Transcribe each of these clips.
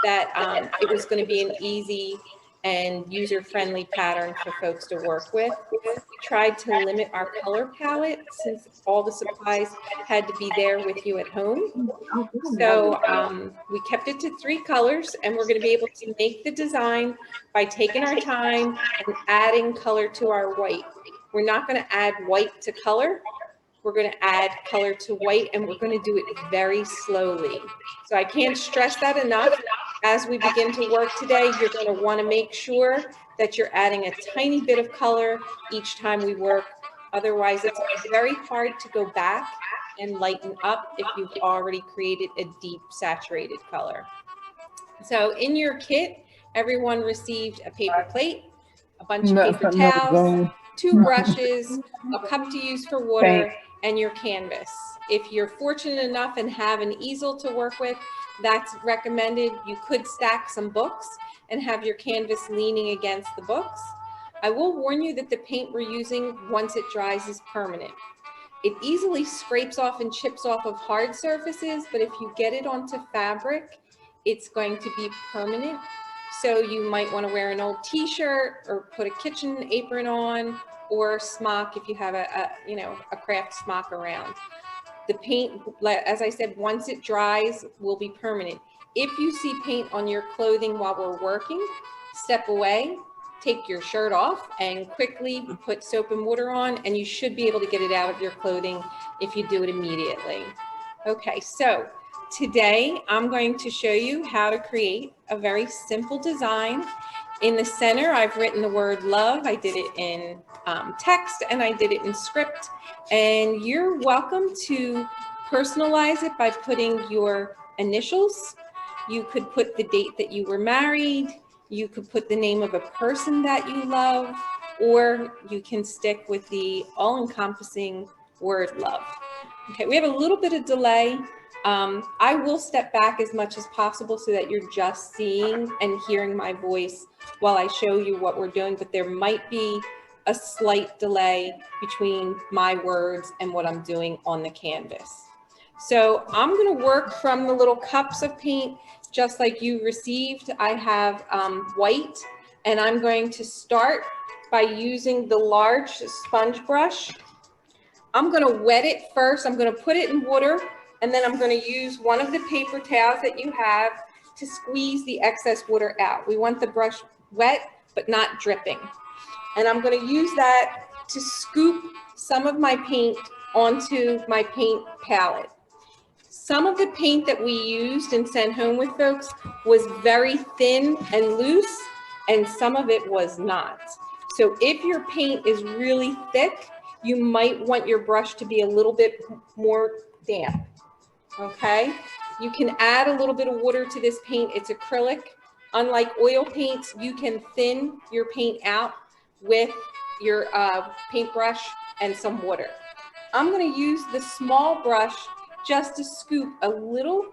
that it was going to be an easy and user-friendly pattern for folks to work with. We tried to limit our color palette since all the supplies had to be there with you at home. So we kept it to 3 colors, and we're going to be able to make the design by taking our time and adding color to our white. We're not going to add white to color. We're going to add color to white, and we're going to do it very slowly. So I can't stress that enough. As we begin to work today, you're going to want to make sure that you're adding a tiny bit of color each time we work. Otherwise, it's very hard to go back and lighten up if you've already created a deep saturated color. So in your kit, everyone received a paper plate, a bunch of paper towels, 2 brushes, a cup to use for water, and your canvas. If you're fortunate enough and have an easel to work with, that's recommended. You could stack some books and have your canvas leaning against the books. I will warn you that the paint we're using, once it dries, is permanent. It easily scrapes off and chips off of hard surfaces, but if you get it onto fabric, it's going to be permanent. So you might want to wear an old t-shirt or put a kitchen apron on, or smock if you have a craft smock around. The paint, as I said, once it dries, will be permanent. If you see paint on your clothing while we're working, step away, take your shirt off, and quickly put soap and water on, and you should be able to get it out of your clothing if you do it immediately. Okay, so today I'm going to show you how to create a very simple design. In the center, I've written the word love. I did it in text, and I did it in script. And you're welcome to personalize it by putting your initials. You could put the date that you were married. You could put the name of a person that you love, or you can stick with the all-encompassing word love. Okay, we have a little bit of delay. I will step back as much as possible so that you're just seeing and hearing my voice while I show you what we're doing, but there might be a slight delay between my words and what I'm doing on the canvas. So I'm going to work from the little cups of paint just like you received. I have white, and I'm going to start by using the large sponge brush. I'm going to wet it first. I'm going to put it in water, and then I'm going to use one of the paper towels that you have to squeeze the excess water out. We want the brush wet but not dripping. And I'm going to use that to scoop some of my paint onto my paint palette. Some of the paint that we used and sent home with folks was very thin and loose, and some of it was not. So if your paint is really thick, you might want your brush to be a little bit more damp, okay? You can add a little bit of water to this paint. It's acrylic. Unlike oil paints, you can thin your paint out with your paintbrush and some water. I'm going to use the small brush just to scoop a little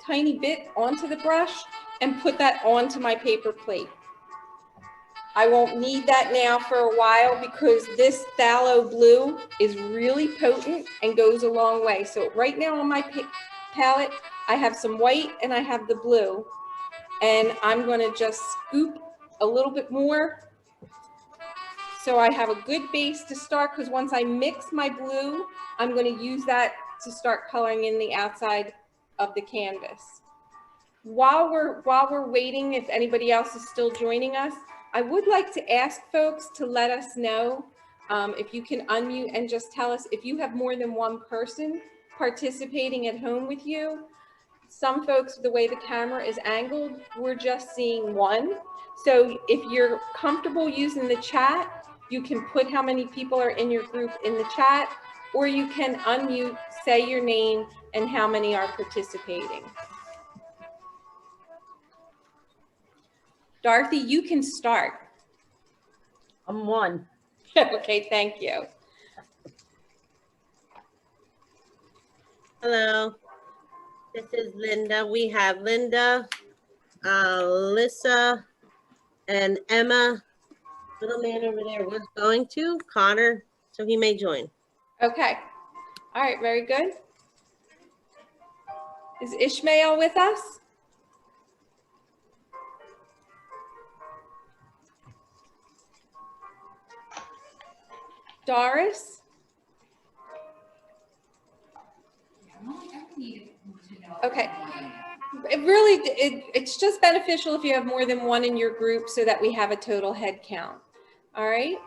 tiny bit onto the brush and put that onto my paper plate. I won't need that now for a while because this phthalo blue is really potent and goes a long way. So right now on my palette, I have some white and I have the blue, and I'm going to just scoop a little bit more so I have a good base to start, because once I mix my blue, I'm going to use that to start coloring in the outside of the canvas. While we're waiting, if anybody else is still joining us, I would like to ask folks to let us know if you can unmute and just tell us if you have more than one person participating at home with you. Some folks, the way the camera is angled, we're just seeing one. So if you're comfortable using the chat, you can put how many people are in your group in the chat, or you can unmute, say your name, and how many are participating. Dorothy, you can start. I'm one. Okay, thank you. Hello, this is Linda. We have Linda, Alyssa, and Emma. Little man over there was going to Connor, so he may join. Okay. All right, very good. Is Ishmael with us? Doris? Okay. It's just beneficial if you have more than one in your group so that we have a total head count. All right.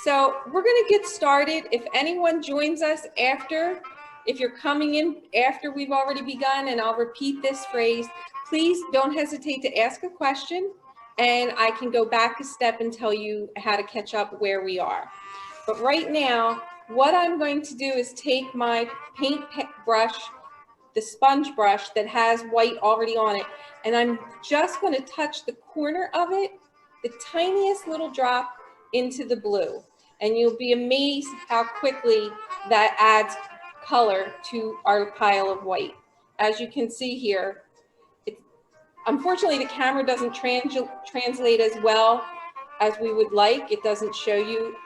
So we're going to get started. If anyone joins us after, if you're coming in after we've already begun, and I'll repeat this phrase, please don't hesitate to ask a question, and I can go back a step and tell you how to catch up where we are. But right now, what I'm going to do is take my paint brush, the sponge brush that has white already on it, and I'm just going to touch the corner of it, the tiniest little drop, into the blue. And you'll be amazed how quickly that adds color to our pile of white. As you can see here, unfortunately the camera doesn't translate as well as we would like. It doesn't show you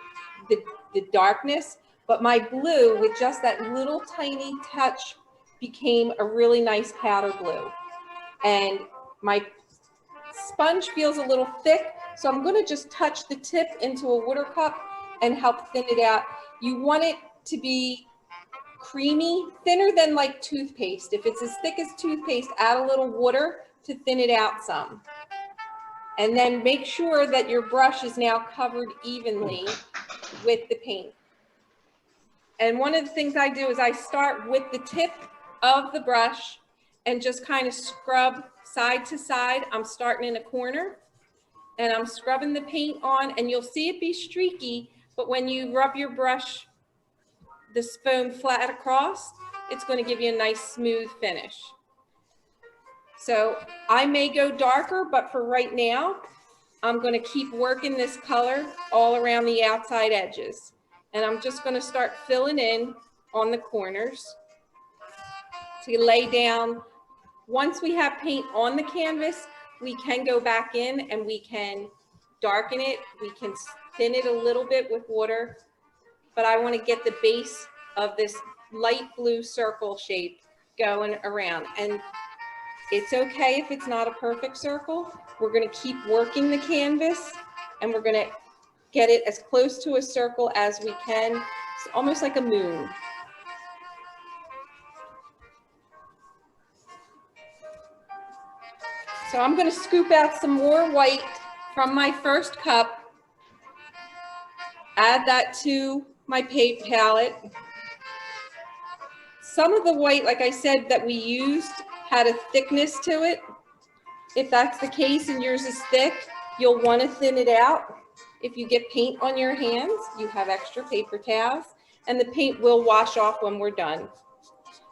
the darkness, but my blue with just that little tiny touch became a really nice powder blue. And my sponge feels a little thick, so I'm going to just touch the tip into a water cup and help thin it out. You want it to be creamy, thinner than like toothpaste. If it's as thick as toothpaste, add a little water to thin it out some. And then make sure that your brush is now covered evenly with the paint. And one of the things I do is I start with the tip of the brush and just kind of scrub side to side. I'm starting in a corner and I'm scrubbing the paint on, and you'll see it be streaky, but when you rub your brush, this foam flat across, it's going to give you a nice smooth finish. So I may go darker, but for right now, I'm going to keep working this color all around the outside edges. And I'm just going to start filling in on the corners to lay down. Once we have paint on the canvas, we can go back in and we can darken it. We can thin it a little bit with water, but I want to get the base of this light blue circle shape going around. And it's okay if it's not a perfect circle. We're going to keep working the canvas, and we're going to get it as close to a circle as we can. It's almost like a moon. So I'm going to scoop out some more white from my first cup, add that to my paint palette. Some of the white, like I said, that we used had a thickness to it. If that's the case and yours is thick, you'll want to thin it out. If you get paint on your hands, you have extra paper towels, and the paint will wash off when we're done.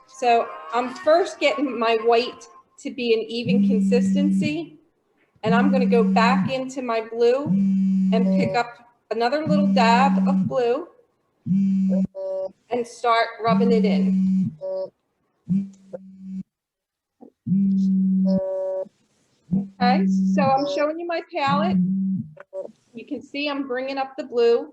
So I'm first getting my white to be an even consistency, and I'm going to go back into my blue and pick up another little dab of blue and start rubbing it in. Okay, so I'm showing you my palette. You can see I'm bringing up the blue.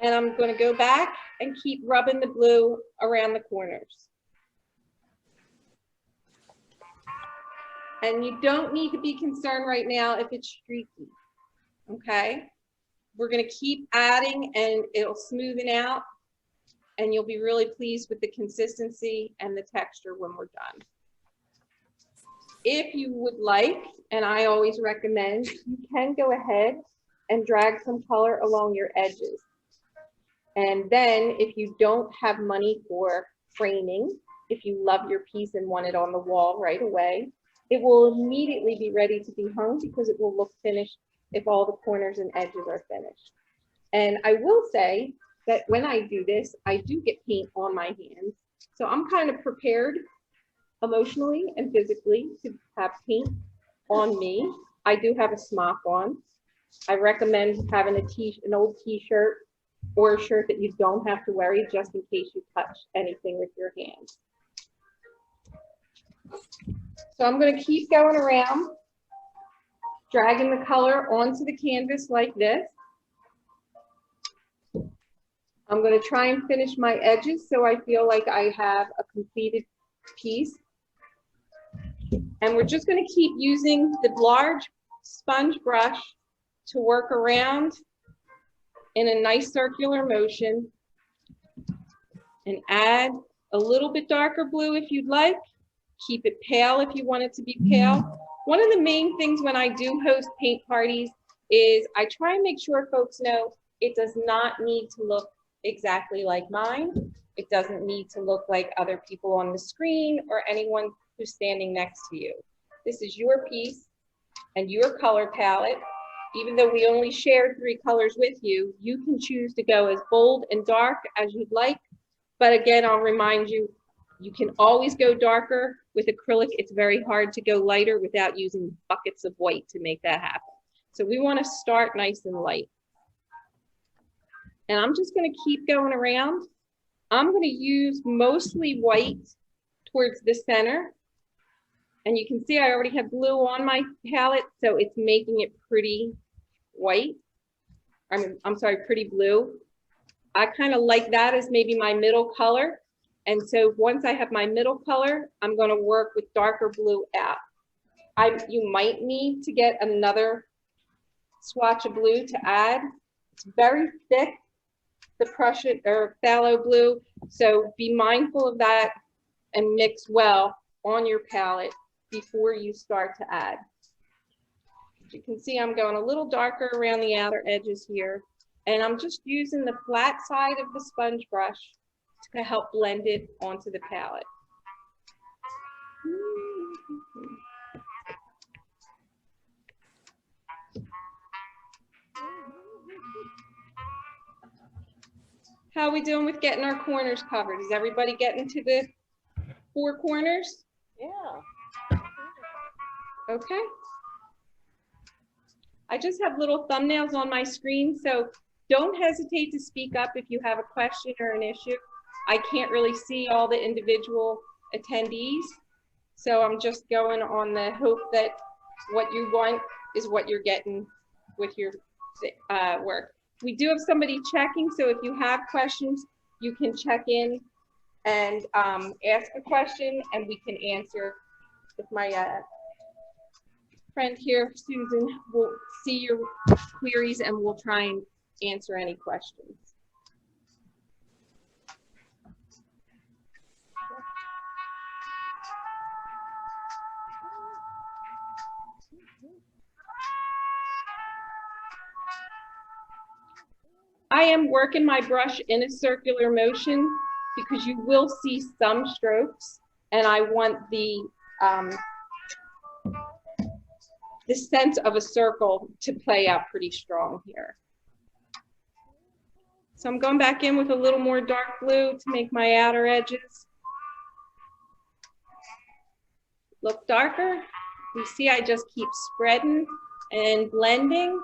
And I'm going to go back and keep rubbing the blue around the corners. And you don't need to be concerned right now if it's streaky, okay? We're going to keep adding and it'll smoothen out, and you'll be really pleased with the consistency and the texture when we're done. If you would like, and I always recommend, you can go ahead and drag some color along your edges. And then if you don't have money for framing, if you love your piece and want it on the wall right away, it will immediately be ready to be hung because it will look finished if all the corners and edges are finished. And I will say that when I do this, I do get paint on my hands. So I'm kind of prepared emotionally and physically to have paint on me. I do have a smock on. I recommend having an old t-shirt or a shirt that you don't have to worry just in case you touch anything with your hands. So I'm going to keep going around, dragging the color onto the canvas like this. I'm going to try and finish my edges so I feel like I have a completed piece. And we're just going to keep using the large sponge brush to work around in a nice circular motion and add a little bit darker blue if you'd like. Keep it pale if you want it to be pale. One of the main things when I do host paint parties is I try and make sure folks know it does not need to look exactly like mine. It doesn't need to look like other people on the screen or anyone who's standing next to you. This is your piece and your color palette. Even though we only shared 3 colors with you, you can choose to go as bold and dark as you'd like. But again, I'll remind you, you can always go darker. With acrylic, it's very hard to go lighter without using buckets of white to make that happen. So we want to start nice and light. And I'm just going to keep going around. I'm going to use mostly white towards the center. And you can see I already have blue on my palette, so it's making it pretty white. I'm sorry, pretty blue. I kind of like that as maybe my middle color. And so once I have my middle color, I'm going to work with darker blue out. You might need to get another swatch of blue to add. It's very thick, the Prussian or phthalo blue. So be mindful of that and mix well on your palette before you start to add. As you can see, I'm going a little darker around the outer edges here. And I'm just using the flat side of the sponge brush to help blend it onto the palette. How are we doing with getting our corners covered? Is everybody getting to the 4 corners? Yeah. Okay. I just have little thumbnails on my screen, so don't hesitate to speak up if you have a question or an issue. I can't really see all the individual attendees, so I'm just going on the hope that what you want is what you're getting with your work. We do have somebody checking, so if you have questions, you can check in and ask a question, and we can answer. If my friend here, Susan, will see your queries, and we'll try and answer any questions. I am working my brush in a circular motion because you will see some strokes, and I want the sense of a circle to play out pretty strong here. So I'm going back in with a little more dark blue to make my outer edges look darker. You see I just keep spreading and blending.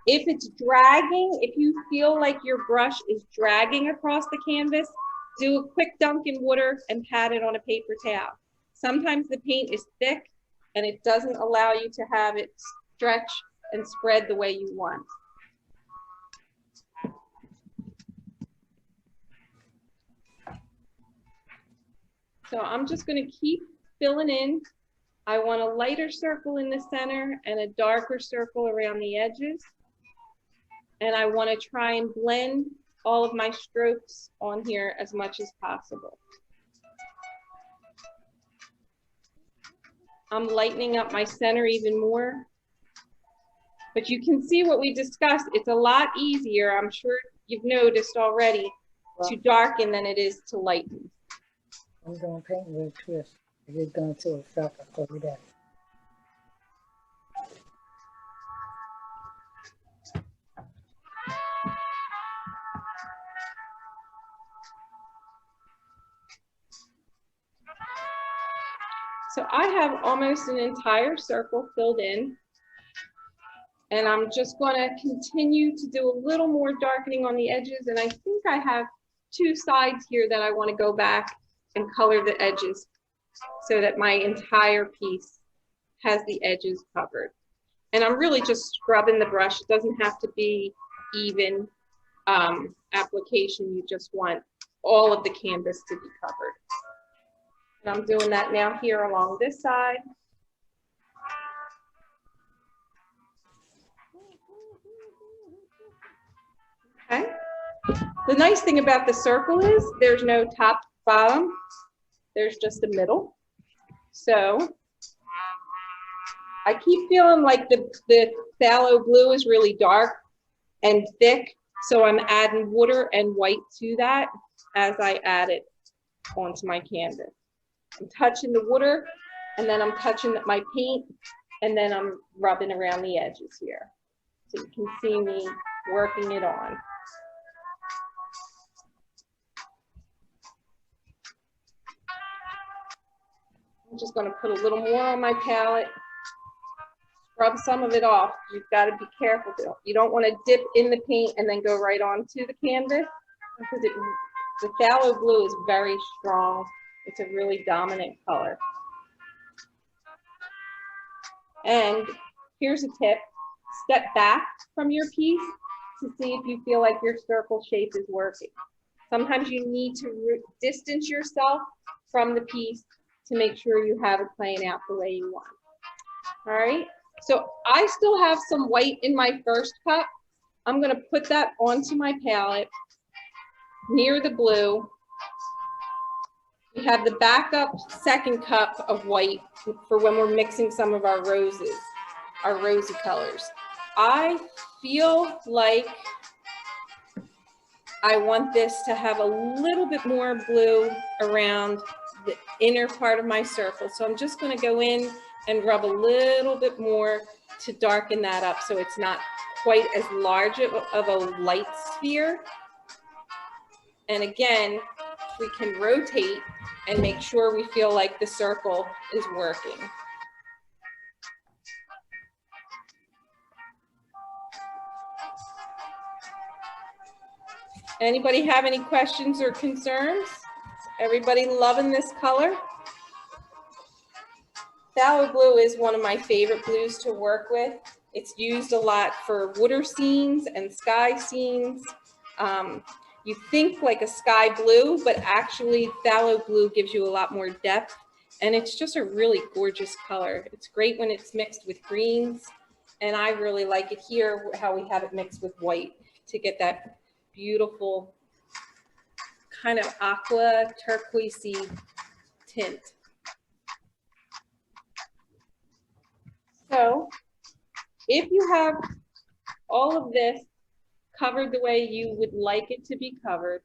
If it's dragging, if you feel like your brush is dragging across the canvas, do a quick dunk in water and pat it on a paper towel. Sometimes the paint is thick and it doesn't allow you to have it stretch and spread the way you want. So I'm just going to keep filling in. I want a lighter circle in the center and a darker circle around the edges. And I want to try and blend all of my strokes on here as much as possible. I'm lightening up my center even more. But you can see what we discussed. It's a lot easier, I'm sure you've noticed already, to darken than it is to lighten. I'm going to paint with a twist. It is going to affect over that. So I have almost an entire circle filled in, and I'm just going to continue to do a little more darkening on the edges, and I think I have 2 sides here that I want to go back and color the edges so that my entire piece has the edges covered. And I'm really just scrubbing the brush. It doesn't have to be even application. You just want all of the canvas to be covered. And I'm doing that now here along this side. Okay. The nice thing about the circle is there's no top, bottom. There's just a middle. So I keep feeling like the phthalo blue is really dark and thick. So I'm adding water and white to that as I add it onto my canvas. I'm touching the water, and then I'm touching my paint, and then I'm rubbing around the edges here. So you can see me working it on. I'm just going to put a little more on my palette, scrub some of it off. You've got to be careful. You don't want to dip in the paint and then go right onto the canvas, because the phthalo blue is very strong. It's a really dominant color. And here's a tip. Step back from your piece to see if you feel like your circle shape is working. Sometimes you need to distance yourself from the piece to make sure you have it playing out the way you want. All right, so I still have some white in my first cup. I'm gonna put that onto my palette near the blue. We have the backup second cup of white for when we're mixing some of our roses, our rosy colors. I feel like I want this to have a little bit more blue around the inner part of my circle. So I'm just going to go in and rub a little bit more to darken that up so it's not quite as large of a light sphere. And again, we can rotate and make sure we feel like the circle is working. Anybody have any questions or concerns? Everybody loving this color? Phthalo blue is one of my favorite blues to work with. It's used a lot for water scenes and sky scenes. You think like a sky blue, but actually phthalo blue gives you a lot more depth, and it's just a really gorgeous color. It's great when it's mixed with greens, and I really like it here how we have it mixed with white to get that beautiful kind of aqua turquoisey tint. So if you have all of this covered the way you would like it to be covered,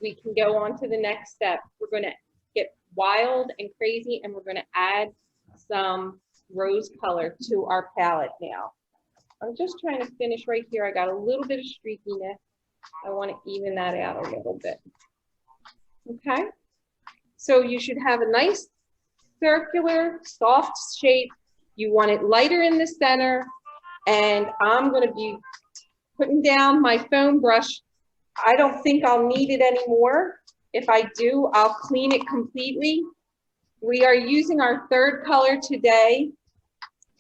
we can go on to the next step. We're going to get wild and crazy, and we're going to add some rose color to our palette now. I'm just trying to finish right here. I got a little bit of streakiness. I want to even that out a little bit. Okay, so you should have a nice circular, soft shape. You want it lighter in the center, and I'm going to be putting down my foam brush. I don't think I'll need it anymore. If I do, I'll clean it completely. We are using our third color today,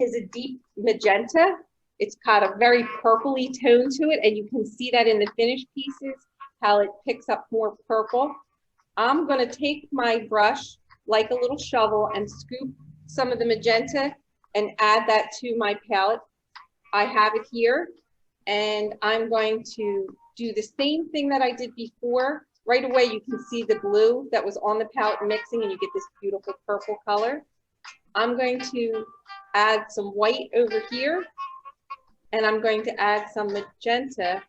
is a deep magenta. It's got a very purpley tone to it, and you can see that in the finished pieces, how it picks up more purple. I'm going to take my brush like a little shovel and scoop some of the magenta and add that to my palette. I have it here, and I'm going to do the same thing that I did before. Right away, you can see the blue that was on the palette mixing, and you get this beautiful purple color. I'm going to add some white over here, and I'm going to add some magenta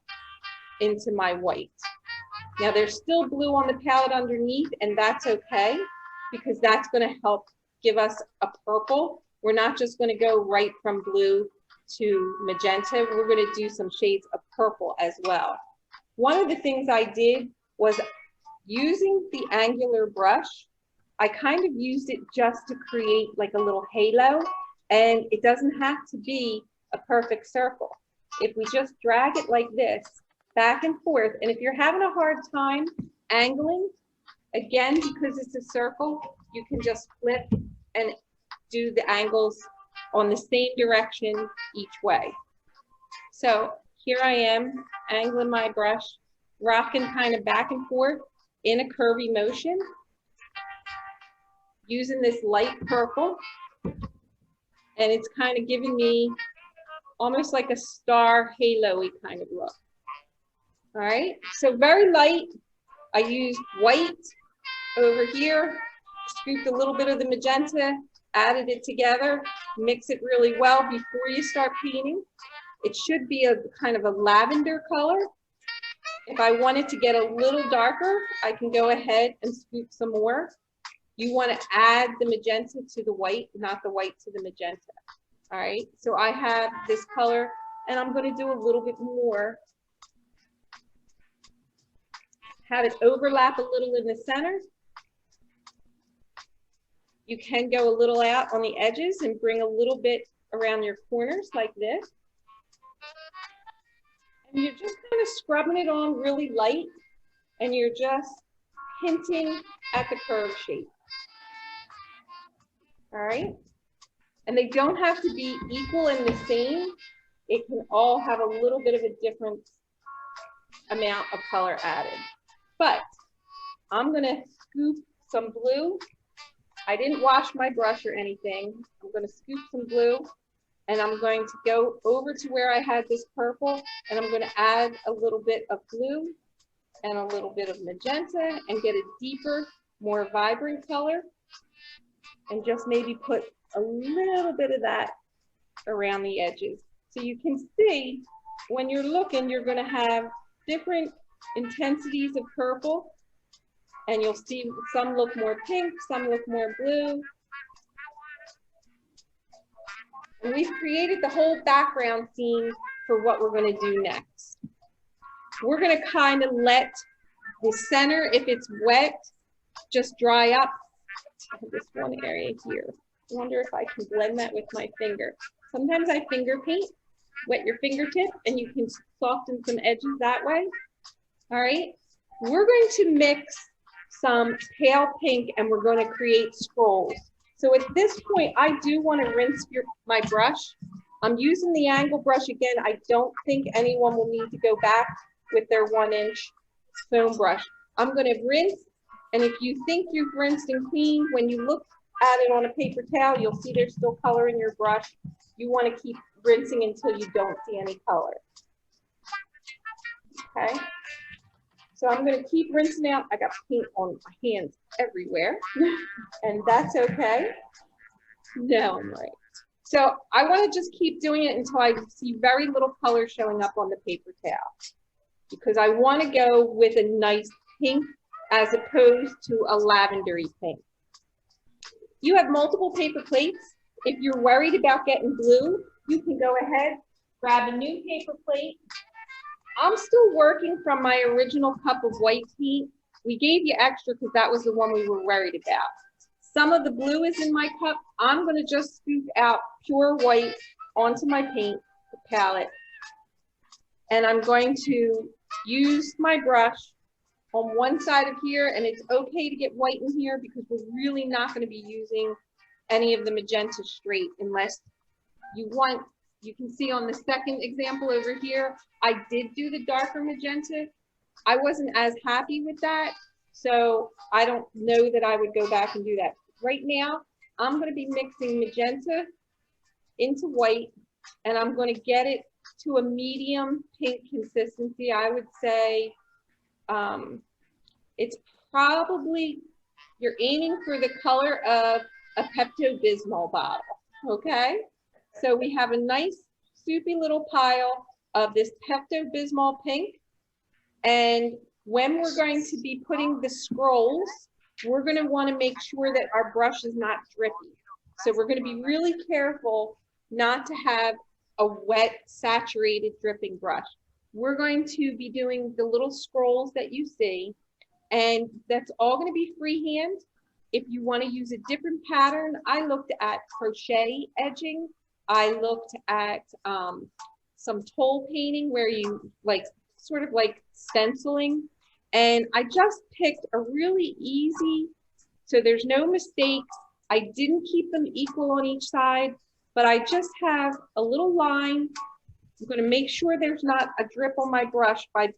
into my white. Now there's still blue on the palette underneath, and that's okay, because that's going to help give us a purple. We're not just going to go right from blue to magenta. We're going to do some shades of purple as well. One of the things I did was using the angular brush. I kind of used it just to create like a little halo, and it doesn't have to be a perfect circle. If we just drag it like this, back and forth, and if you're having a hard time angling, again, because it's a circle, you can just flip and do the angles on the same direction each way. So here I am angling my brush, rocking kind of back and forth in a curvy motion, using this light purple, and it's kind of giving me almost like a star halo-y kind of look. All right, so very light. I used white over here, scooped a little bit of the magenta, added it together, mix it really well before you start painting. It should be a kind of a lavender color. If I wanted to get a little darker, I can go ahead and scoop some more. You want to add the magenta to the white, not the white to the magenta. All right, so I have this color and I'm going to do a little bit more. Have it overlap a little in the center. You can go a little out on the edges and bring a little bit around your corners like this. And you're just kind of scrubbing it on really light, and you're just hinting at the curve shape. All right? And they don't have to be equal and the same. It can all have a little bit of a different amount of color added. But I'm gonna scoop some blue. I didn't wash my brush or anything. I'm gonna scoop some blue, and I'm going to go over to where I had this purple, and I'm gonna add a little bit of blue and a little bit of magenta and get a deeper, more vibrant color, and just maybe put a little bit of that around the edges. So you can see when you're looking, you're gonna have different intensities of purple, and you'll see some look more pink, some look more blue. And we've created the whole background scene for what we're going to do next. We're going to kind of let the center, if it's wet, just dry up. I have this one area here. I wonder if I can blend that with my finger. Sometimes I finger paint, wet your fingertip, and you can soften some edges that way. All right, we're going to mix some pale pink and we're going to create scrolls. So at this point, I do want to rinse my brush. I'm using the angle brush again. I don't think anyone will need to go back with their 1-inch foam brush. I'm going to rinse, and if you think you've rinsed and cleaned, when you look at it on a paper towel, you'll see there's still color in your brush. You want to keep rinsing until you don't see any color. Okay. So I'm going to keep rinsing out. I got paint on my hands everywhere, and that's okay. No, I'm right. So I want to just keep doing it until I see very little color showing up on the paper towel, because I want to go with a nice pink as opposed to a lavendery pink. You have multiple paper plates. If you're worried about getting blue, you can go ahead, grab a new paper plate. I'm still working from my original cup of white paint. We gave you extra because that was the one we were worried about. Some of the blue is in my cup. I'm going to just scoop out pure white onto my paint palette. And I'm going to use my brush on one side of here, and it's okay to get white in here because we're really not going to be using any of the magenta straight unless you want. You can see on the second example over here, I did do the darker magenta. I wasn't as happy with that, so I don't know that I would go back and do that. Right now, I'm going to be mixing magenta into white, and I'm going to get it to a medium pink consistency. I would say it's probably, you're aiming for the color of a Pepto-Bismol bottle, okay? So we have a nice soupy little pile of this Pepto-Bismol pink. And when we're going to be putting the scrolls, we're going to want to make sure that our brush is not drippy. So we're going to be really careful not to have a wet, saturated dripping brush. We're going to be doing the little scrolls that you see, and that's all going to be freehand. If you want to use a different pattern, I looked at crochet edging. I looked at some toll painting where you sort of like stenciling, and I just picked a really easy, so there's no mistakes. I didn't keep them equal on each side, but I just have a little line. I'm going to make sure there's not a drip on my brush by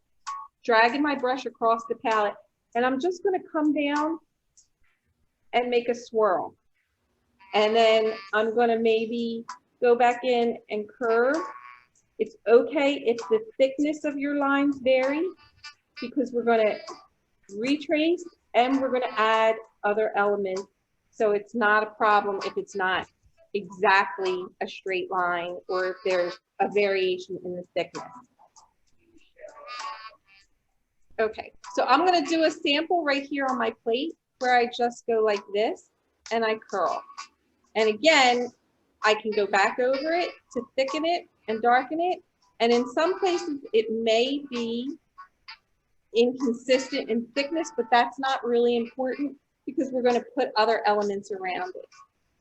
dragging my brush across the palette, and I'm just going to come down and make a swirl, and then I'm going to maybe go back in and curve It's okay if the thickness of your lines vary, because we're going to retrace and we're going to add other elements. So it's not a problem if it's not exactly a straight line or if there's a variation in the thickness. Okay, so I'm going to do a sample right here on my plate where I just go like this and I curl. And again, I can go back over it to thicken it and darken it. And in some places it may be inconsistent in thickness, but that's not really important because we're going to put other elements around it.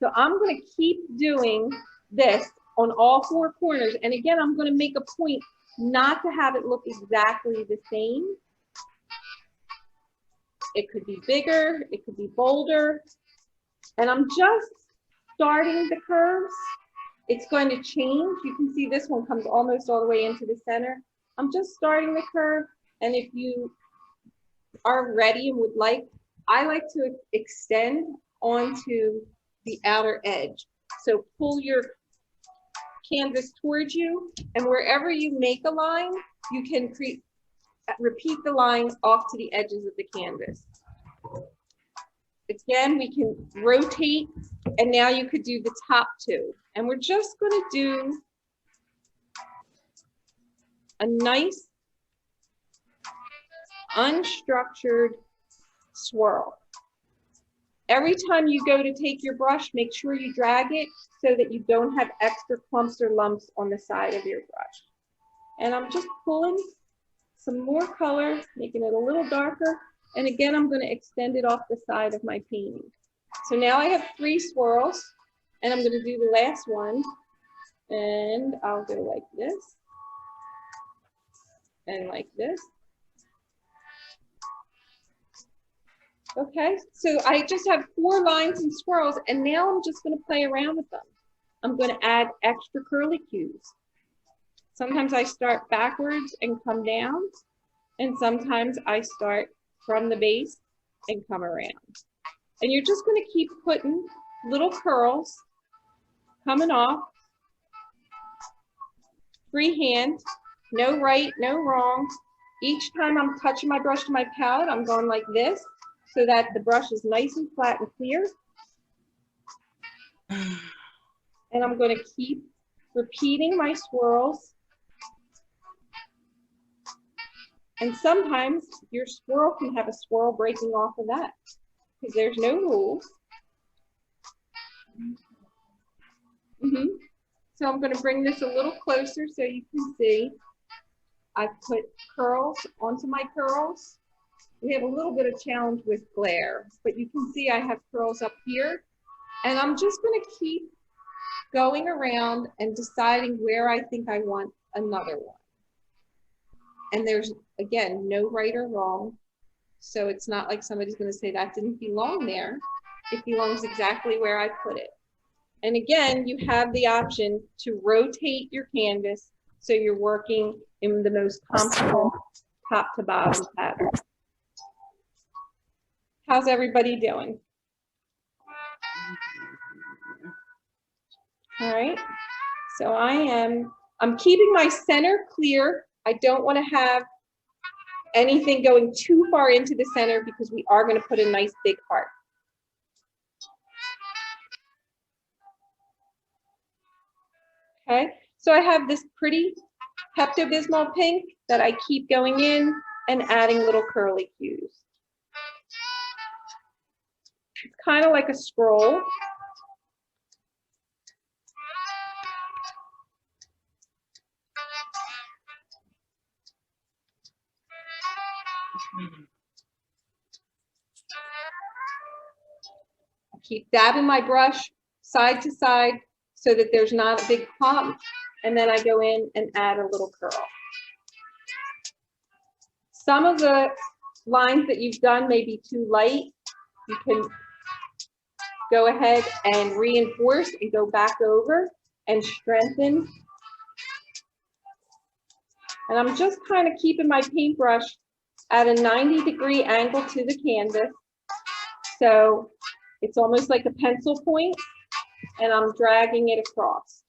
So I'm going to keep doing this on all four corners. And again, I'm going to make a point not to have it look exactly the same. It could be bigger, it could be bolder. And I'm just starting the curves. It's going to change. You can see this one comes almost all the way into the center. I'm just starting the curve. And if you are ready and would like, I like to extend onto the outer edge. So pull your canvas towards you, and wherever you make a line, you can repeat the lines off to the edges of the canvas. Again, we can rotate, and now you could do the top two. And we're just going to do a nice unstructured swirl. Every time you go to take your brush, make sure you drag it so that you don't have extra clumps or lumps on the side of your brush. And I'm just pulling some more color, making it a little darker. And again, I'm going to extend it off the side of my painting. So now I have 3 swirls, and I'm going to do the last one. And I'll go like this and like this. Okay, so I just have 4 lines and swirls, and now I'm just going to play around with them. I'm going to add extra curly cues. Sometimes I start backwards and come down, and sometimes I start from the base and come around. And you're just going to keep putting little curls coming off, freehand, no right, no wrong. Each time I'm touching my brush to my palette, I'm going like this, so that the brush is nice and flat and clear. And I'm going to keep repeating my swirls. And sometimes your swirl can have a swirl breaking off of that, because there's no rules. So I'm going to bring this a little closer so you can see. I put curls onto my curls. We have a little bit of challenge with glare, but you can see I have curls up here. And I'm just going to keep going around and deciding where I think I want another one. And there's, again, no right or wrong. So it's not like somebody's going to say that didn't belong there. It belongs exactly where I put it. And again, you have the option to rotate your canvas so you're working in the most comfortable top to bottom pattern. How's everybody doing? All right, so I'm keeping my center clear. I don't want to have anything going too far into the center because we are going to put a nice big heart. Okay, so I have this pretty Pepto-Bismol pink that I keep going in and adding little curly cues. It's kind of like a scroll. I keep dabbing my brush side to side so that there's not a big clump, and then I go in and add a little curl. Some of the lines that you've done may be too light. You can go ahead and reinforce and go back over and strengthen. And I'm just kind of keeping my paintbrush at a 90-degree angle to the canvas. So it's almost like a pencil point, and I'm dragging it across.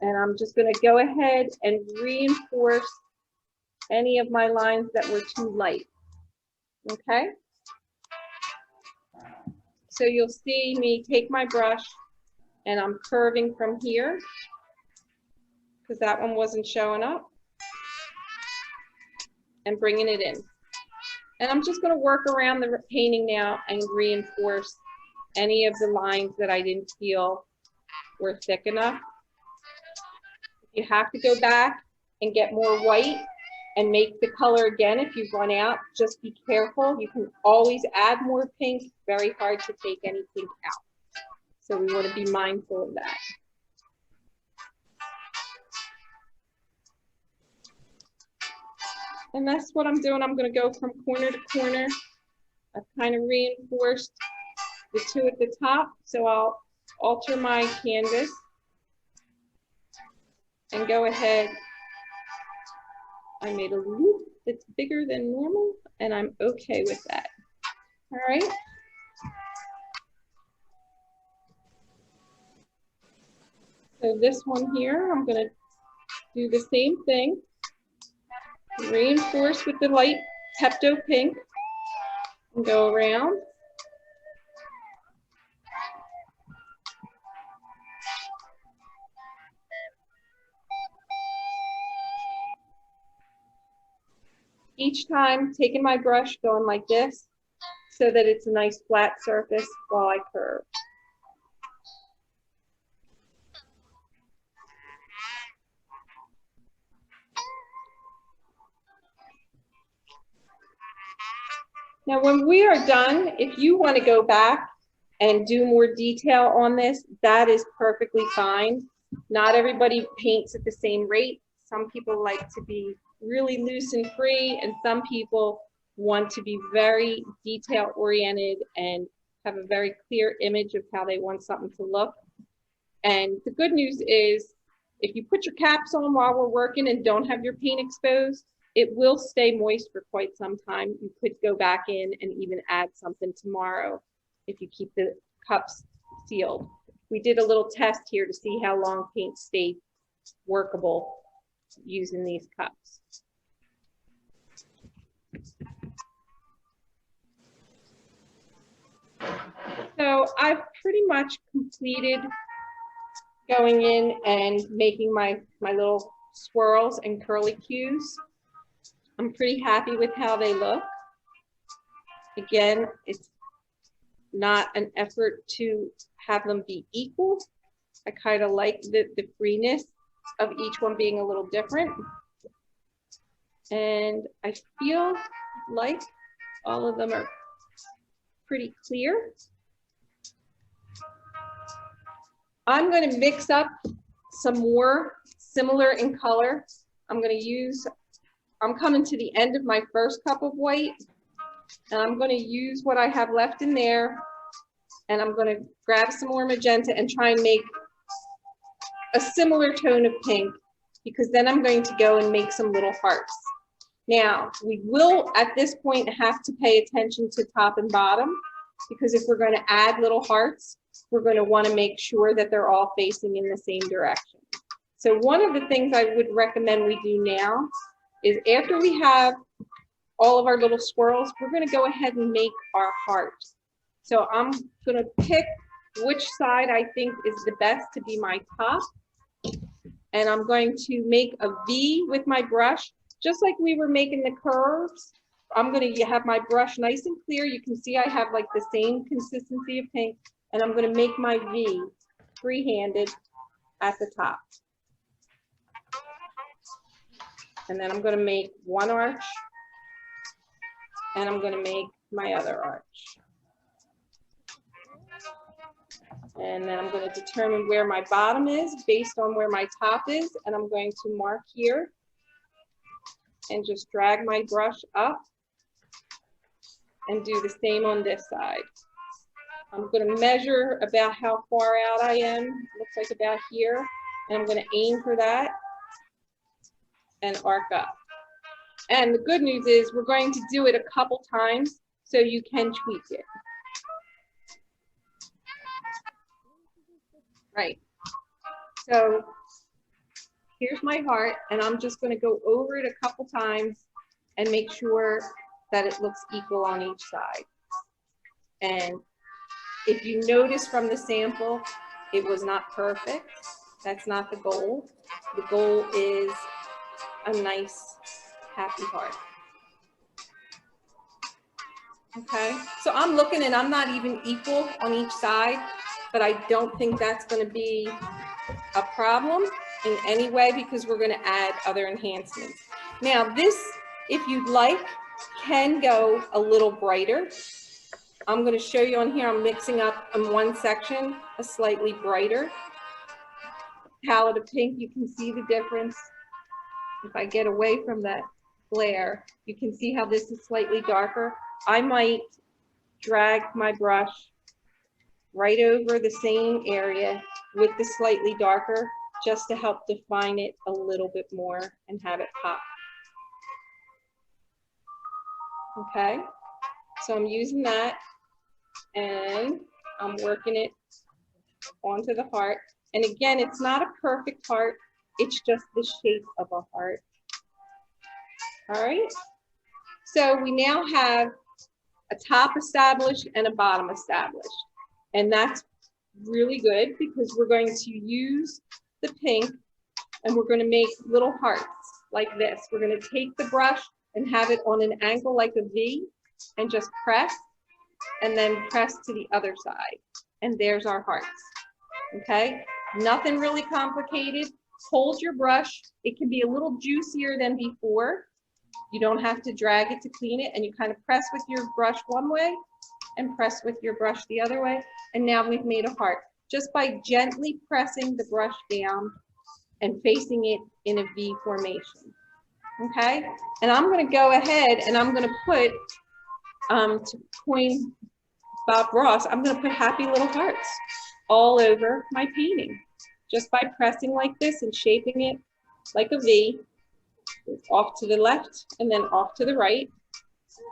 And I'm just going to go ahead and reinforce any of my lines that were too light. Okay? So you'll see me take my brush and I'm curving from here because that one wasn't showing up, and bringing it in. And I'm just going to work around the painting now and reinforce any of the lines that I didn't feel were thick enough. You have to go back and get more white and make the color again if you've run out. Just be careful. You can always add more pink. It's very hard to take any pink out. So we want to be mindful of that. And that's what I'm doing. I'm going to go from corner to corner. I've kind of reinforced the two at the top. So I'll alter my canvas and go ahead. I made a loop that's bigger than normal, and I'm okay with that. All right. So this one here, I'm going to do the same thing. Reinforce with the light Pepto pink and go around. Each time taking my brush, going like this so that it's a nice flat surface while I curve. Now, when we are done, if you want to go back and do more detail on this, that is perfectly fine. Not everybody paints at the same rate. Some people like to be really loose and free, and some people want to be very detail oriented and have a very clear image of how they want something to look. And the good news is, if you put your caps on while we're working and don't have your paint exposed, it will stay moist for quite some time. You could go back in and even add something tomorrow if you keep the cups sealed. We did a little test here to see how long paint stayed workable using these cups. So I've pretty much completed going in and making my little swirls and curly cues. I'm pretty happy with how they look. Again, it's not an effort to have them be equal. I kind of like the freeness of each one being a little different. And I feel like all of them are pretty clear. I'm going to mix up some more similar in color. I'm coming to the end of my first cup of white, and I'm going to use what I have left in there, and I'm going to grab some more magenta and try and make a similar tone of pink, because then I'm going to go and make some little hearts. Now, we will at this point have to pay attention to top and bottom, because if we're going to add little hearts, we're going to want to make sure that they're all facing in the same direction. So one of the things I would recommend we do now is, after we have all of our little swirls, we're going to go ahead and make our heart. So I'm going to pick which side I think is the best to be my top. And I'm going to make a V with my brush, just like we were making the curves. I'm going to have my brush nice and clear. You can see I have like the same consistency of pink. And I'm going to make my V free-handed at the top. And then I'm going to make one arch, and I'm going to make my other arch. And then I'm going to determine where my bottom is based on where my top is, and I'm going to mark here and just drag my brush up and do the same on this side. I'm going to measure about how far out I am. Looks like about here, and I'm going to aim for that and arc up. And the good news is we're going to do it a couple times so you can tweak it. Right. So here's my heart, and I'm just going to go over it a couple times and make sure that it looks equal on each side. And if you notice from the sample, it was not perfect. That's not the goal. The goal is a nice, happy heart. Okay, so I'm looking and I'm not even equal on each side, but I don't think that's going to be a problem in any way because we're going to add other enhancements. Now this, if you'd like, can go a little brighter. I'm going to show you on here, I'm mixing up in one section a slightly brighter palette of pink. You can see the difference. If I get away from that glare, you can see how this is slightly darker. I might drag my brush right over the same area with the slightly darker just to help define it a little bit more and have it pop. Okay, so I'm using that and I'm working it onto the heart. And again, it's not a perfect heart, it's just the shape of a heart. All right, so we now have a top established and a bottom established. And that's really good because we're going to use the pink and we're going to make little hearts like this. We're going to take the brush and have it on an angle like a V and just press and then press to the other side. And there's our hearts. Okay, nothing really complicated. Hold your brush. It can be a little juicier than before. You don't have to drag it to clean it, and you kind of press with your brush one way and press with your brush the other way. And now we've made a heart just by gently pressing the brush down and facing it in a V formation. Okay, and I'm going to go ahead and I'm going to put, to coin Bob Ross, I'm going to put happy little hearts all over my painting just by pressing like this and shaping it like a V, off to the left and then off to the right.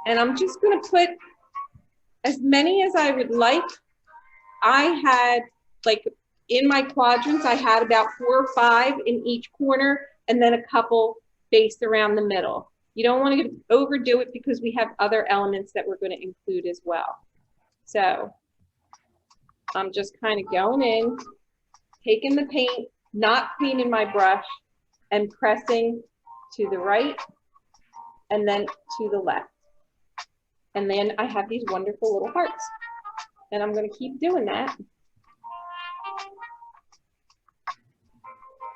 And I'm just going to put as many as I would like. I had, like, in my quadrants, I had about 4 or 5 in each corner and then a couple based around the middle. You don't want to overdo it because we have other elements that we're going to include as well. So I'm just kind of going in, taking the paint, not cleaning my brush, and pressing to the right and then to the left. And then I have these wonderful little hearts. And I'm going to keep doing that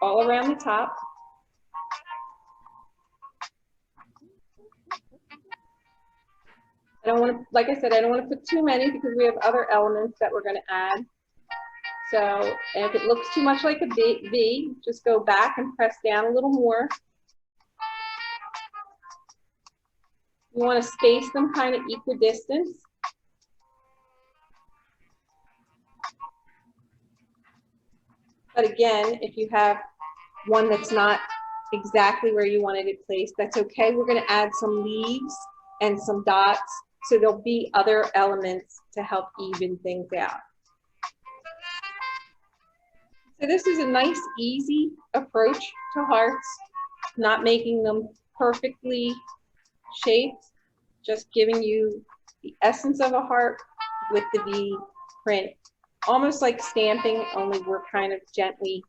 all around the top. I don't want to, like I said, I don't want to put too many because we have other elements that we're going to add. So if it looks too much like a V, just go back and press down a little more. You want to space them kind of equidistant. But again, if you have one that's not exactly where you wanted it placed, that's okay. We're going to add some leaves and some dots, so there'll be other elements to help even things out. So this is a nice, easy approach to hearts, not making them perfectly shaped, just giving you the essence of a heart with the V print. Almost like stamping, only we're kind of gently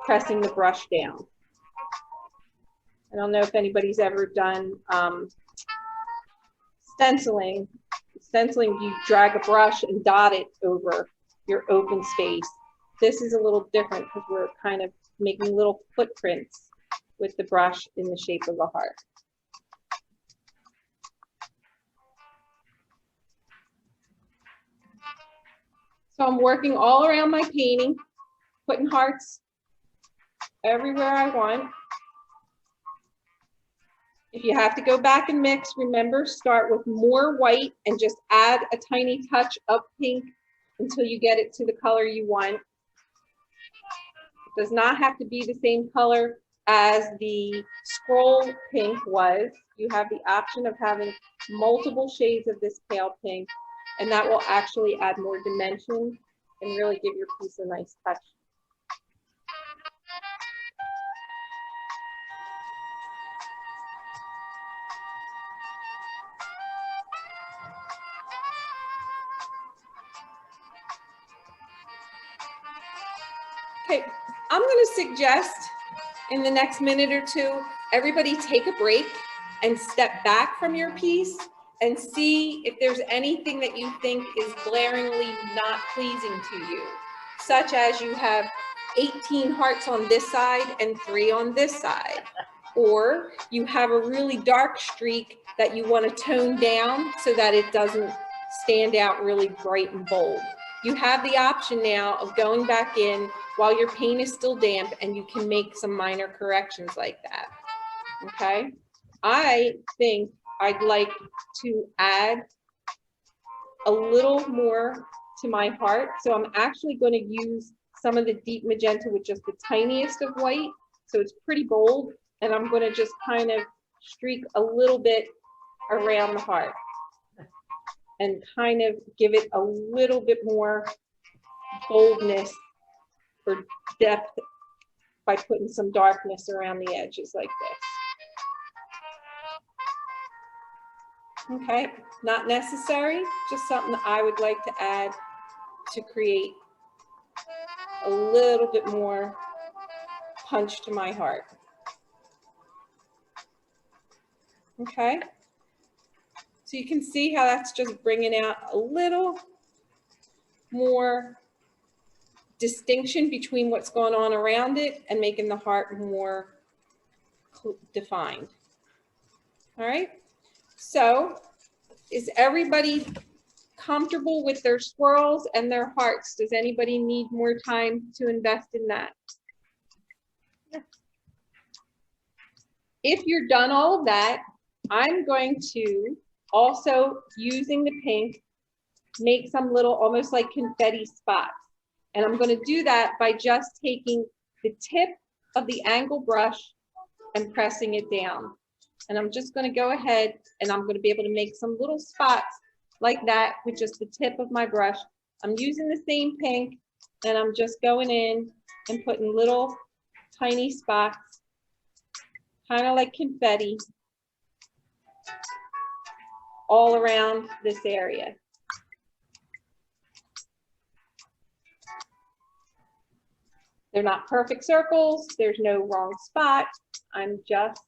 pressing the brush down. I don't know if anybody's ever done stenciling. Stenciling, you drag a brush and dot it over your open space. This is a little different because we're kind of making little footprints with the brush in the shape of a heart. So I'm working all around my painting, putting hearts everywhere I want. If you have to go back and mix, remember, start with more white and just add a tiny touch of pink until you get it to the color you want. It does not have to be the same color as the scroll pink was. You have the option of having multiple shades of this pale pink, and that will actually add more dimension and really give your piece a nice touch. Okay, I'm gonna suggest in the next minute or two, everybody take a break and step back from your piece and see if there's anything that you think is glaringly not pleasing to you, such as you have 18 hearts on this side and 3 on this side, or you have a really dark streak that you want to tone down so that it doesn't stand out really bright and bold. You have the option now of going back in while your paint is still damp, and you can make some minor corrections like that. Okay, I think I'd like to add a little more to my heart. So I'm actually going to use some of the deep magenta with just the tiniest of white. So it's pretty bold. And I'm going to just kind of streak a little bit around the heart and kind of give it a little bit more boldness or depth by putting some darkness around the edges like this. Okay, not necessary, just something that I would like to add to create a little bit more punch to my heart. Okay, so you can see how that's just bringing out a little more distinction between what's going on around it and making the heart more defined. All right, so is everybody comfortable with their swirls and their hearts? Does anybody need more time to invest in that? If you're done all of that, I'm going to also, using the pink, make some little almost like confetti spots. And I'm going to do that by just taking the tip of the angle brush and pressing it down. And I'm just going to go ahead and I'm going to be able to make some little spots like that with just the tip of my brush. I'm using the same pink and I'm just going in and putting little tiny spots, kind of like confetti, all around this area. They're not perfect circles. There's no wrong spot. I'm just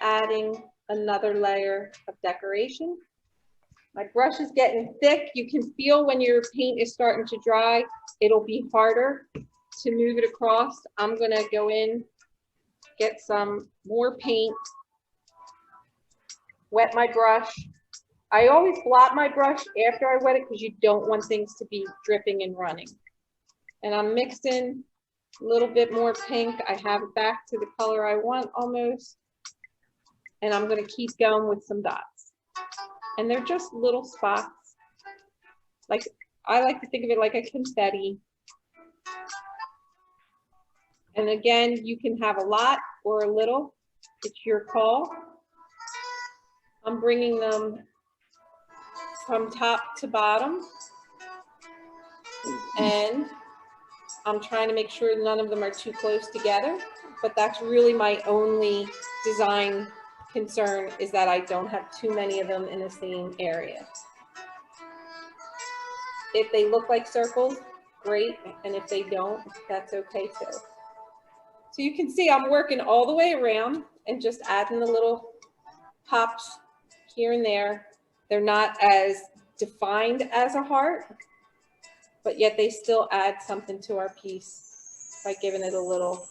adding another layer of decoration. My brush is getting thick. You can feel when your paint is starting to dry, it'll be harder to move it across. I'm gonna go in, get some more paint, wet my brush. I always blot my brush after I wet it because you don't want things to be dripping and running. And I'm mixing a little bit more pink. I have it back to the color I want almost. And I'm going to keep going with some dots. And they're just little spots. Like, I like to think of it like a confetti. And again, you can have a lot or a little. It's your call. I'm bringing them from top to bottom. And I'm trying to make sure none of them are too close together, but that's really my only design concern, is that I don't have too many of them in the same area. If they look like circles, great, and if they don't, that's okay too. So you can see I'm working all the way around and just adding the little pops here and there. They're not as defined as a heart, but yet they still add something to our piece by giving it a little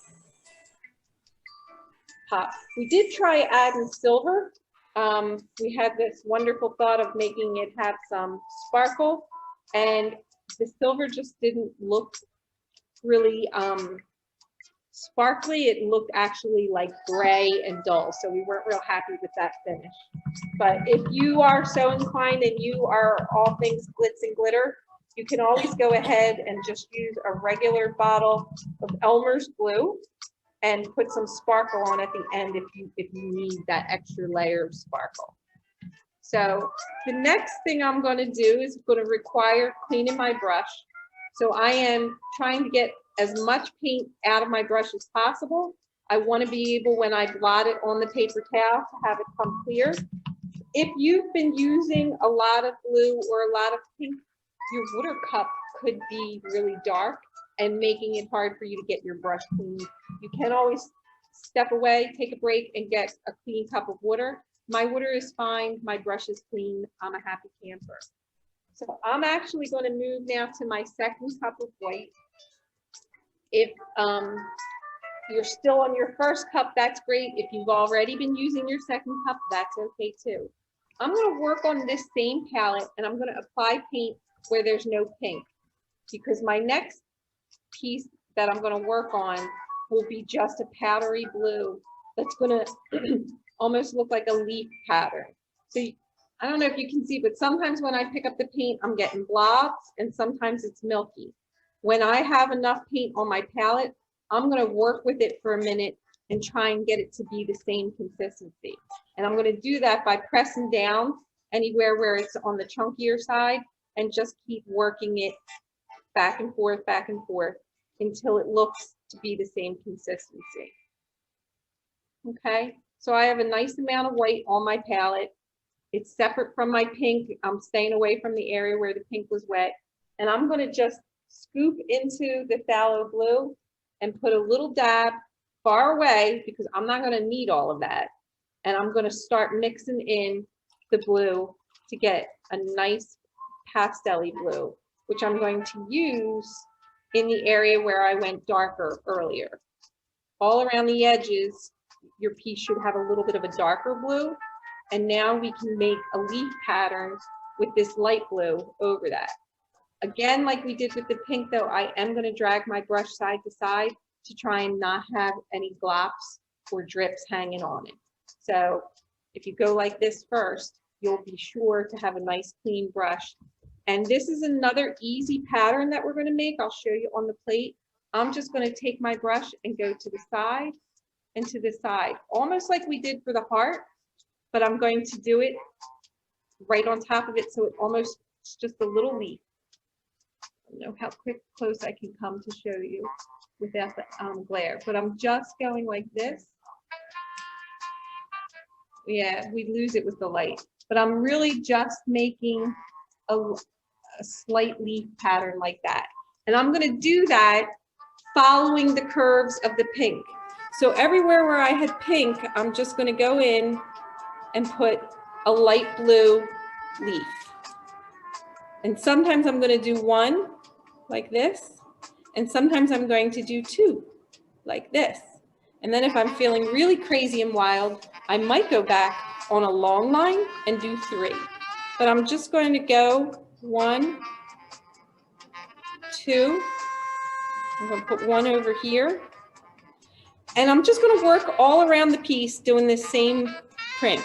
pop. We did try adding silver. We had this wonderful thought of making it have some sparkle, and the silver just didn't look really sparkly. It looked actually like gray and dull, so we weren't real happy with that finish. But if you are so inclined and you are all things glitz and glitter, you can always go ahead and just use a regular bottle of Elmer's glue and put some sparkle on at the end if you need that extra layer of sparkle. So the next thing I'm going to do is going to require cleaning my brush. So I am trying to get as much paint out of my brush as possible. I want to be able, when I blot it on the paper towel, to have it come clear. If you've been using a lot of blue or a lot of pink, your water cup could be really dark. and making it hard for you to get your brush clean. You can always step away, take a break, and get a clean cup of water. My water is fine, my brush is clean, I'm a happy camper. So I'm actually going to move now to my second cup of white. If you're still on your first cup, that's great. If you've already been using your second cup, that's okay too. I'm going to work on this same palette and I'm going to apply paint where there's no pink, because my next piece that I'm going to work on will be just a powdery blue that's going to almost look like a leaf pattern. So I don't know if you can see, but sometimes when I pick up the paint, I'm getting blobs and sometimes it's milky. When I have enough paint on my palette, I'm going to work with it for a minute and try and get it to be the same consistency. And I'm going to do that by pressing down anywhere where it's on the chunkier side and just keep working it back and forth until it looks to be the same consistency. Okay, so I have a nice amount of white on my palette. It's separate from my pink. I'm staying away from the area where the pink was wet. And I'm going to just scoop into the phthalo blue and put a little dab far away because I'm not going to need all of that. And I'm going to start mixing in the blue to get a nice pastel-y blue, which I'm going to use in the area where I went darker earlier. All around the edges, your piece should have a little bit of a darker blue. And now we can make a leaf pattern with this light blue over that. Again, like we did with the pink though, I am going to drag my brush side to side to try and not have any glops or drips hanging on it. So if you go like this first, you'll be sure to have a nice clean brush. And this is another easy pattern that we're going to make. I'll show you on the plate. I'm just going to take my brush and go to the side and to the side, almost like we did for the heart, but I'm going to do it right on top of it. So it almost, it's just a little leaf. I don't know how close I can come to show you without the glare, but I'm just going like this. Yeah, we lose it with the light, but I'm really just making a slight leaf pattern like that. And I'm going to do that following the curves of the pink. So everywhere where I had pink, I'm just going to go in and put a light blue leaf. And sometimes I'm going to do one like this, and sometimes I'm going to do two like this. And then if I'm feeling really crazy and wild, I might go back on a long line and do three. But I'm just going to go 1, 2. I'm going to put one over here. And I'm just going to work all around the piece doing this same print.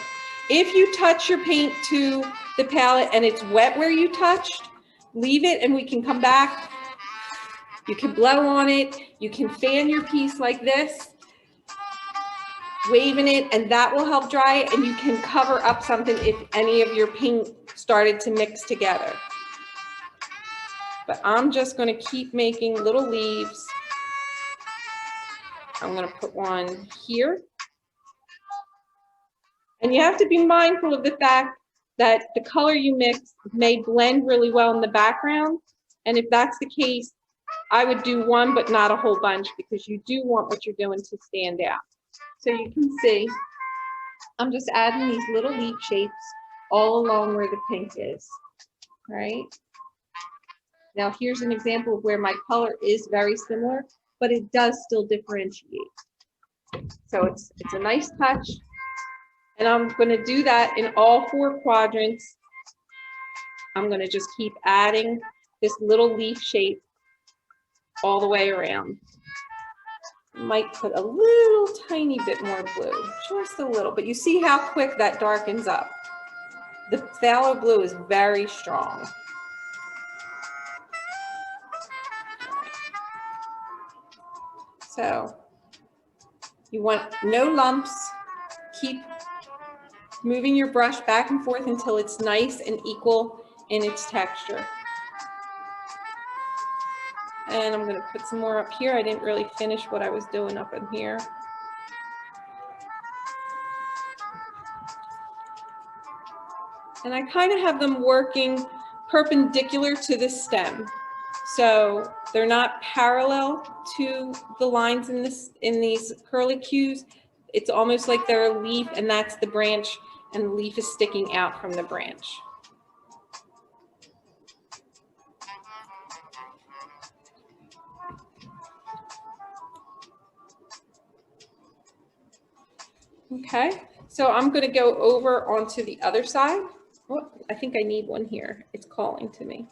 If you touch your paint to the palette and it's wet where you touched, leave it and we can come back. You can blow on it. You can fan your piece like this, waving it, and that will help dry it. And you can cover up something if any of your paint started to mix together. But I'm just going to keep making little leaves. I'm going to put one here. And you have to be mindful of the fact that the color you mix may blend really well in the background. And if that's the case, I would do one, but not a whole bunch, because you do want what you're doing to stand out. So you can see, I'm just adding these little leaf shapes all along where the pink is, right? Now here's an example of where my color is very similar, but it does still differentiate. So it's a nice touch. And I'm going to do that in all 4 quadrants. I'm going to just keep adding this little leaf shape all the way around. Might put a little tiny bit more blue, just a little, but you see how quick that darkens up. The phthalo blue is very strong. So you want no lumps. Keep moving your brush back and forth until it's nice and equal in its texture. And I'm going to put some more up here. I didn't really finish what I was doing up in here. And I kind of have them working perpendicular to the stem. So They're not parallel to the lines in these curlicues. It's almost like they're a leaf, and that's the branch, and the leaf is sticking out from the branch. Okay, so I'm going to go over onto the other side. Oh, I think I need one here. It's calling to me.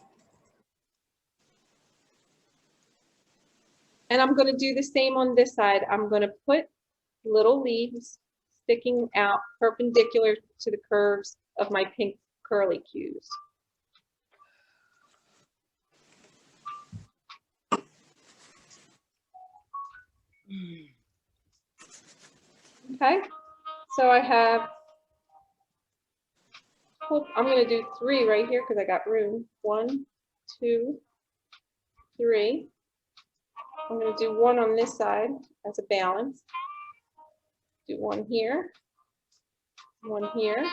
And I'm going to do the same on this side. I'm going to put little leaves sticking out perpendicular to the curves of my pink curlicues. Okay, so I have, I'm going to do 3 right here because I got room. 1, 2, 3. I'm going to do 1 on this side as a balance. Do 1 here, 1 here,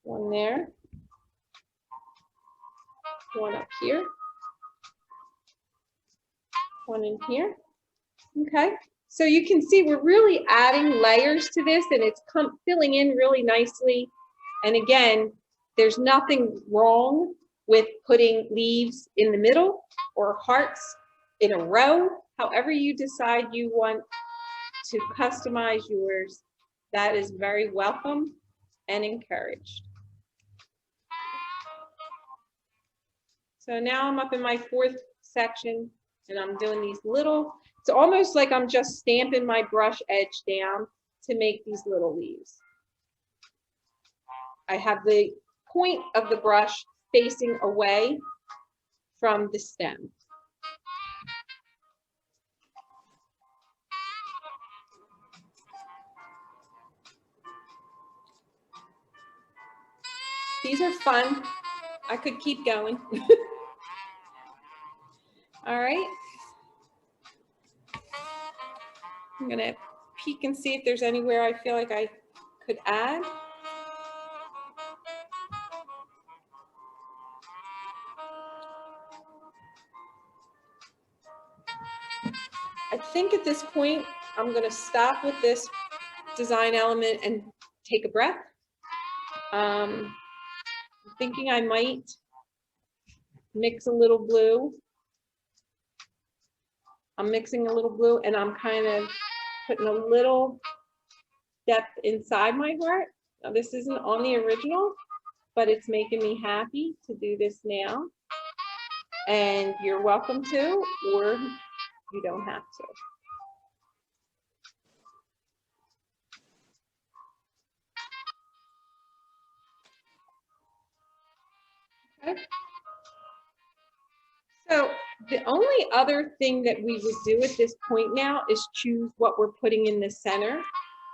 1 there, 1 up here, 1 in here. Okay, so you can see we're really adding layers to this, and it's filling in really nicely. And again, there's nothing wrong with putting leaves in the middle or hearts in a row. However you decide you want to customize yours, that is very welcome and encouraged. So now I'm up in my 4th section, and I'm doing these little, it's almost like I'm just stamping my brush edge down to make these little leaves. I have the point of the brush facing away from the stem. These are fun. I could keep going. All right. I'm gonna peek and see if there's anywhere I feel like I could add. I think at this point, I'm gonna stop with this design element and take a breath. I'm thinking I might mix a little blue. I'm mixing a little blue, and I'm kind of putting a little depth inside my heart. Now, this isn't on the original, but it's making me happy to do this now. And you're welcome to, or you don't have to. Okay. So the only other thing that we would do at this point now is choose what we're putting in the center.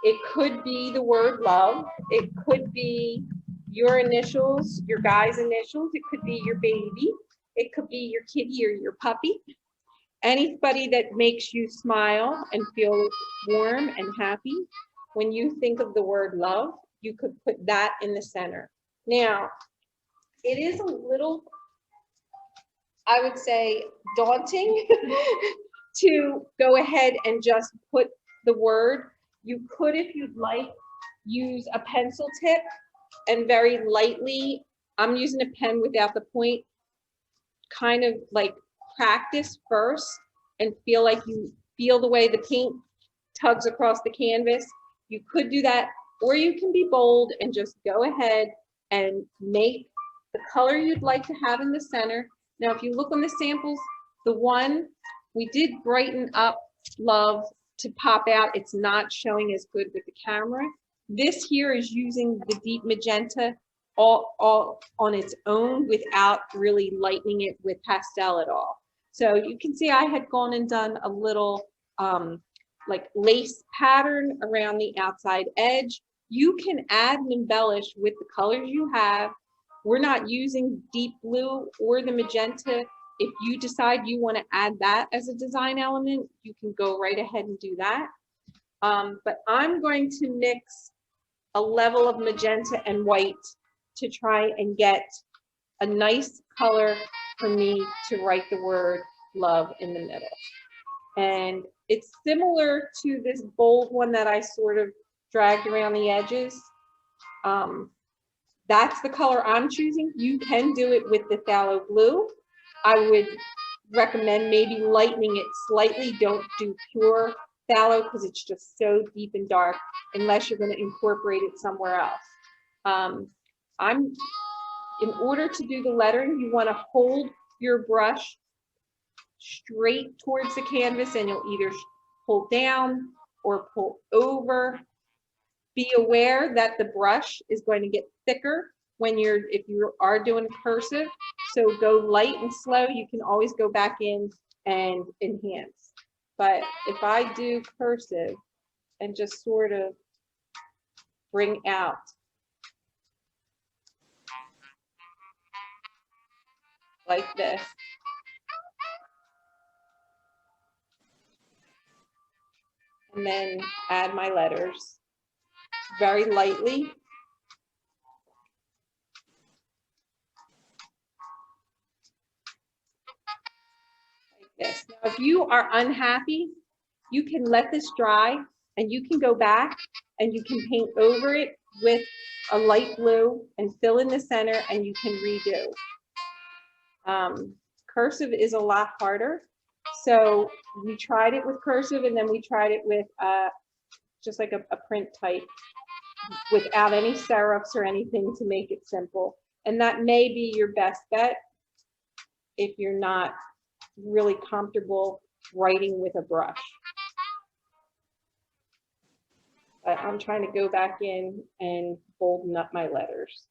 It could be the word love. It could be your initials, your guy's initials. It could be your baby. It could be your kitty or your puppy. Anybody that makes you smile and feel warm and happy. When you think of the word love, you could put that in the center. Now, it is a little, I would say, daunting to go ahead and just put the word. You could, if you'd like, use a pencil tip and very lightly, I'm using a pen without the point, kind of like practice first and feel like you feel the way the paint tugs across the canvas. You could do that, or you can be bold and just go ahead and make the color you'd like to have in the center. Now, if you look on the samples, the one we did brighten up love to pop out. It's not showing as good with the camera. This here is using the deep magenta all on its own without really lightening it with pastel at all. So you can see I had gone and done a little like lace pattern around the outside edge. You can add and embellish with the colors you have. We're not using deep blue or the magenta. If you decide you want to add that as a design element, you can go right ahead and do that. But I'm going to mix a level of magenta and white to try and get a nice color for me to write the word love in the middle. And it's similar to this bold one that I sort of dragged around the edges. That's the color I'm choosing. You can do it with the phthalo blue. I would recommend maybe lightening it slightly. Don't do pure phthalo because it's just so deep and dark unless you're going to incorporate it somewhere else. In order to do the lettering, you want to hold your brush straight towards the canvas, and you'll either pull down or pull over. Be aware that the brush is going to get thicker if you are doing cursive. So go light and slow. You can always go back in and enhance. But if I do cursive and just sort of bring out like this, and then add my letters very lightly. Like this. Now, if you are unhappy, you can let this dry and you can go back and you can paint over it with a light blue and fill in the center, and you can redo. Cursive is a lot harder. So we tried it with cursive, and then we tried it with just like a print type without any serifs or anything to make it simple. And that may be your best bet if you're not really comfortable writing with a brush. But I'm trying to go back in and bolden up my letters.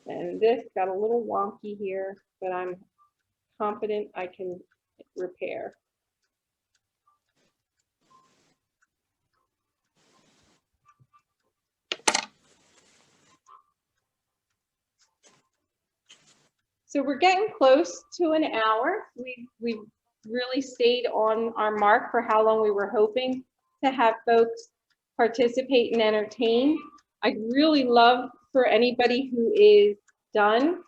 And this got a little wonky here, but I'm confident I can repair. So we're getting close to an hour. We've really stayed on our mark for how long we were hoping to have folks participate and entertain. I'd really love for anybody who is done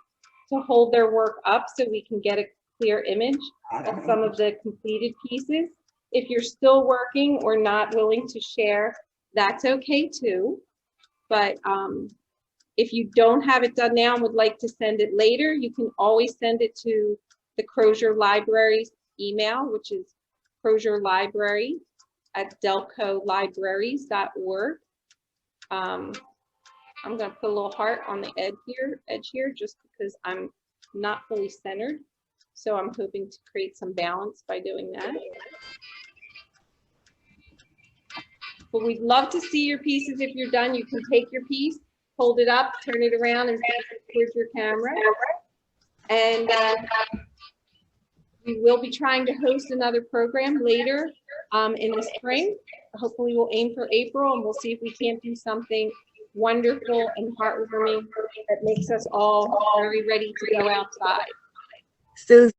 to hold their work up so we can get a clear image of some of the completed pieces. If you're still working or not willing to share, that's okay too. But if you don't have it done now and would like to send it later, you can always send it to the Crozier Library's email, which is crozierlibrary@delcolibraries.org. I'm going to put a little heart on the edge here, just because I'm not fully centered. So I'm hoping to create some balance by doing that. But we'd love to see your pieces. If you're done, you can take your piece, hold it up, turn it around, and face it towards your camera. And we will be trying to host another program later in the spring. Hopefully we'll aim for April, and we'll see if we can't do something wonderful and heartwarming that makes us all very ready to go outside. Susan.